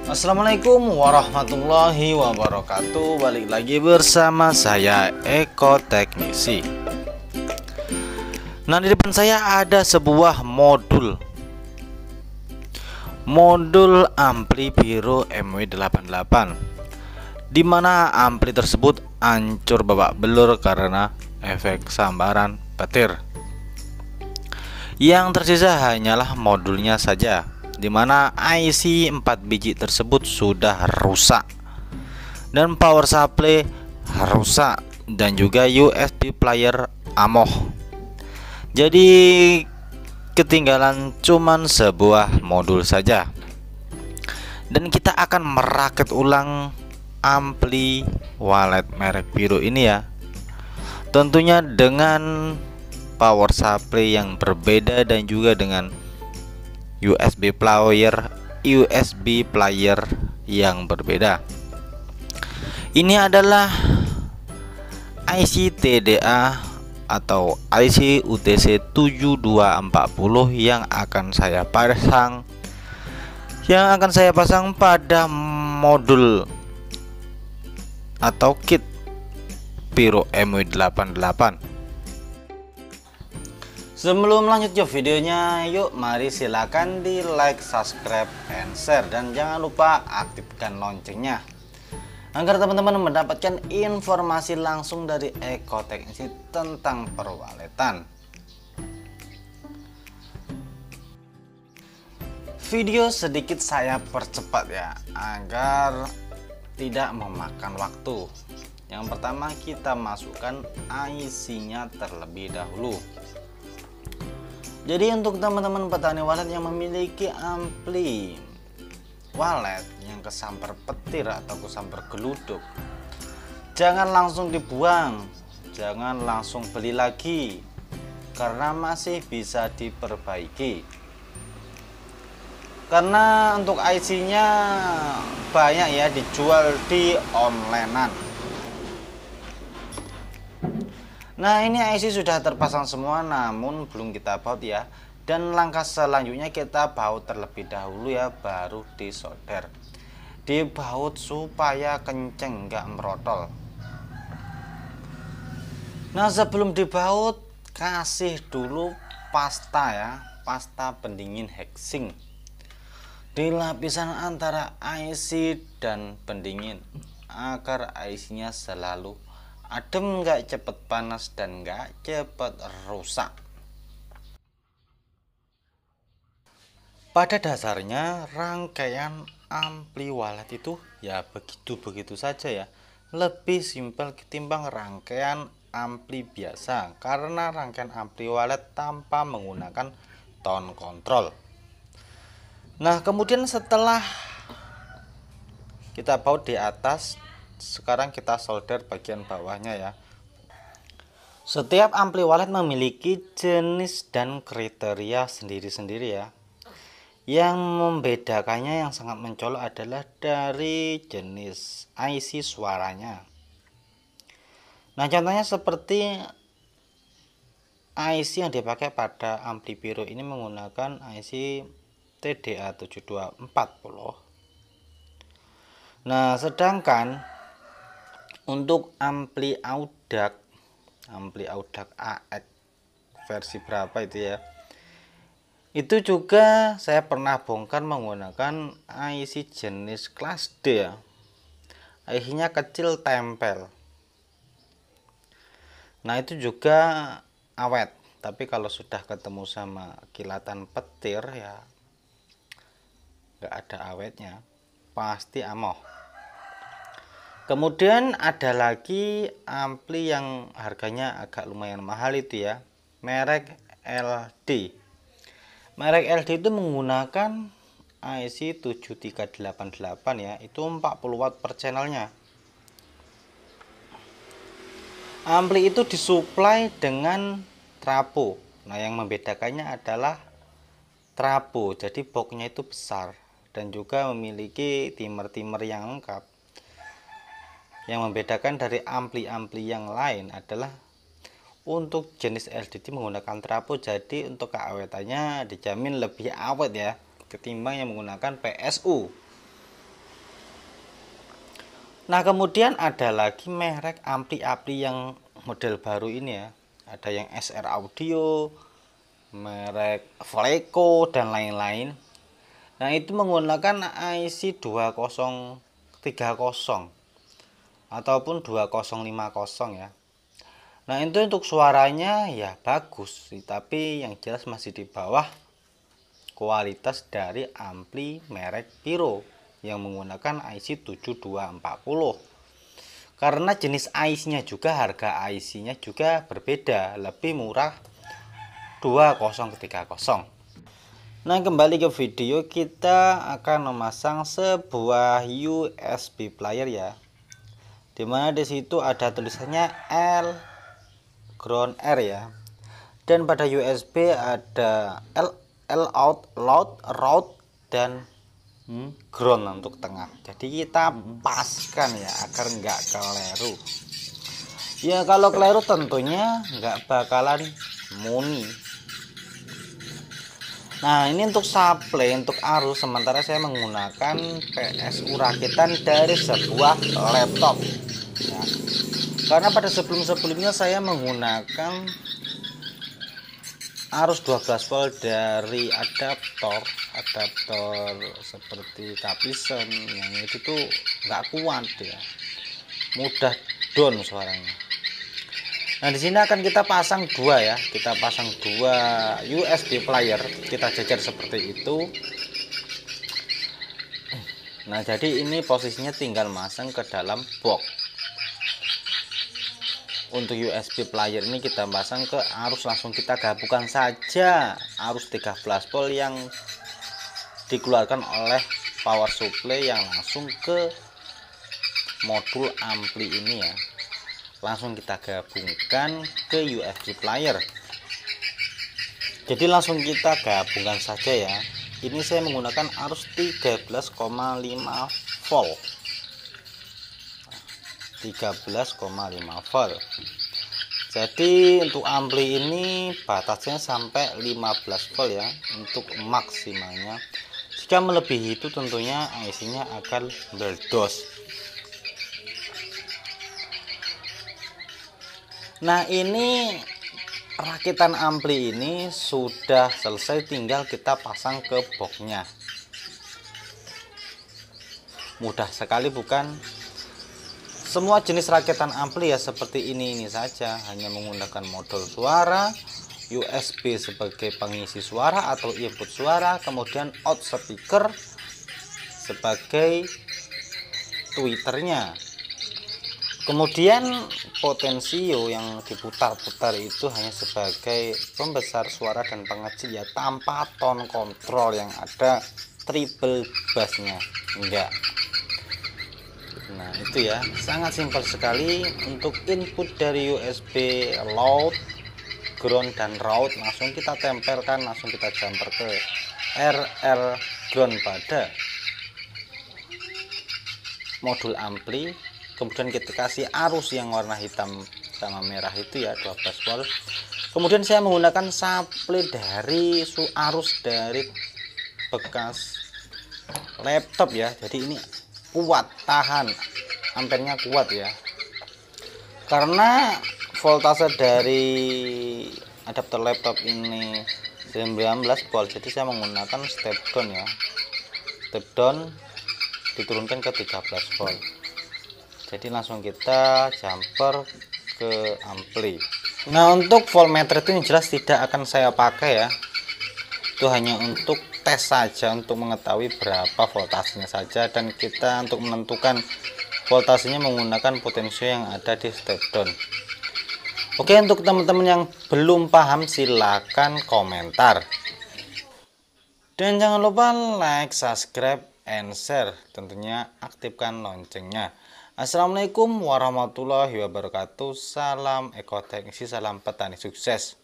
Assalamualaikum warahmatullahi wabarakatuh. Balik lagi bersama saya Eko Teknisi. Nah, di depan saya ada sebuah modul ampli Biro MW88, dimana ampli tersebut hancur babak belur karena efek sambaran petir. Yang tersisa hanyalah modulnya saja, dimana IC 4 biji tersebut sudah rusak dan power supply rusak dan juga USB player amoh. Jadi ketinggalan cuman sebuah modul saja, dan kita akan merakit ulang ampli walet merek Biro ini ya, tentunya dengan power supply yang berbeda dan juga dengan USB player yang berbeda. Ini adalah IC TDA atau IC UTC 7240 yang akan saya pasang pada modul atau kit Biro MW88. Sebelum lanjut videonya, yuk mari silakan di like, subscribe, and share, dan jangan lupa aktifkan loncengnya agar teman-teman mendapatkan informasi langsung dari Eko Teknisi tentang perwaletan. Video sedikit saya percepat ya, agar tidak memakan waktu. Yang pertama, kita masukkan IC-nya terlebih dahulu. Jadi untuk teman-teman petani walet yang memiliki ampli walet yang kesambar petir atau kesambar geluduk, jangan langsung dibuang, jangan langsung beli lagi, karena masih bisa diperbaiki. Karena untuk IC-nya banyak ya dijual di onlinean. Nah, ini IC sudah terpasang semua namun belum kita baut ya. Dan langkah selanjutnya kita baut terlebih dahulu ya, baru disolder. Dibaut supaya kenceng, nggak merotol. Nah, sebelum dibaut kasih dulu pasta ya, pasta pendingin heksing di lapisan antara IC dan pendingin agar IC-nya selalu adem, nggak cepet panas dan nggak cepet rusak. Pada dasarnya rangkaian ampli walet itu ya begitu-begitu saja ya, lebih simpel ketimbang rangkaian ampli biasa, karena rangkaian ampli walet tanpa menggunakan tone control. Nah, kemudian setelah kita baut di atas, sekarang kita solder bagian bawahnya ya. Setiap ampli walet memiliki jenis dan kriteria sendiri-sendiri ya. Yang membedakannya yang sangat mencolok adalah dari jenis IC suaranya. Nah, contohnya seperti IC yang dipakai pada ampli Biro ini menggunakan IC TDA 7240. Nah, sedangkan untuk ampli Audax AX versi berapa itu ya, itu juga saya pernah bongkar menggunakan IC jenis kelas D ya, IC-nya kecil tempel. Nah, itu juga awet, tapi kalau sudah ketemu sama kilatan petir ya nggak ada awetnya, pasti amoh. Kemudian ada lagi ampli yang harganya agak lumayan mahal itu ya, merek LD. Merek LD itu menggunakan IC 7388 ya, itu 40 watt per channelnya. Ampli itu disuplai dengan trafo. Nah, yang membedakannya adalah trafo, jadi boxnya itu besar dan juga memiliki timer yang lengkap. Yang membedakan dari ampli-ampli yang lain adalah untuk jenis LDD menggunakan trafo, jadi untuk keawetannya dijamin lebih awet ya ketimbang yang menggunakan PSU. Nah, kemudian ada lagi merek ampli-ampli yang model baru ini ya. Ada yang SR Audio, merek Fleco dan lain-lain. Nah, itu menggunakan IC 2030 ataupun 2050 ya. Nah, itu untuk suaranya ya bagus sih, tapi yang jelas masih di bawah kualitas dari ampli merek Pyro yang menggunakan IC 7240. Karena jenis IC-nya juga, harga IC-nya juga berbeda, lebih murah 2030. Nah, kembali ke video, kita akan memasang sebuah USB player ya. Dimana disitu ada tulisannya L ground R ya. Dan pada USB ada L out, loud, route dan ground untuk tengah. Jadi kita paskan ya agar nggak keliru. Ya kalau keliru tentunya nggak bakalan muni. Nah, ini untuk supply, untuk arus, sementara saya menggunakan PSU rakitan dari sebuah laptop ya. Karena pada sebelum-sebelumnya saya menggunakan arus 12 volt dari adaptor seperti Capison, yang itu tuh nggak kuat ya, mudah down suaranya. Nah, di sini akan kita pasang dua ya, kita pasang dua USB player, kita jejer seperti itu. Nah, jadi ini posisinya tinggal masang ke dalam box. Untuk USB player ini kita pasang ke arus, langsung kita gabungkan saja arus 13 volt yang dikeluarkan oleh power supply yang langsung ke modul ampli ini ya. Langsung kita gabungkan ke USB player. Jadi langsung kita gabungkan saja ya. Ini saya menggunakan arus 13,5 volt. 13,5 volt. Jadi untuk ampli ini batasnya sampai 15 volt ya untuk maksimalnya. Jika melebihi itu tentunya IC-nya akan meledos. Nah, ini rakitan ampli ini sudah selesai, tinggal kita pasang ke boxnya. Mudah sekali bukan? Semua jenis rakitan ampli ya seperti ini saja, hanya menggunakan modul suara, USB sebagai pengisi suara atau input suara, kemudian out speaker sebagai tweeternya. Kemudian potensio yang diputar-putar itu hanya sebagai pembesar suara dan pengecil ya, tanpa tone control yang ada triple bassnya, enggak. Nah, itu ya, sangat simpel sekali. Untuk input dari USB loud, ground dan route langsung kita tempelkan, langsung kita jumper ke RL ground pada modul ampli. Kemudian kita kasih arus yang warna hitam sama merah itu ya, 12 volt. Kemudian saya menggunakan supply dari arus dari bekas laptop ya. Jadi ini kuat, tahan, ampernya kuat ya. Karena voltase dari adapter laptop ini 19 volt, jadi saya menggunakan step down ya. Step down diturunkan ke 13 volt. Jadi langsung kita jumper ke ampli. Nah, untuk voltmeter itu yang jelas tidak akan saya pakai ya. Itu hanya untuk tes saja, untuk mengetahui berapa voltasenya saja, dan kita untuk menentukan voltasenya menggunakan potensio yang ada di step down. Oke, untuk teman-teman yang belum paham silakan komentar. Dan jangan lupa like, subscribe, and share. Tentunya aktifkan loncengnya. Assalamualaikum warahmatullahi wabarakatuh. Salam ekoteknisi, salam petani sukses.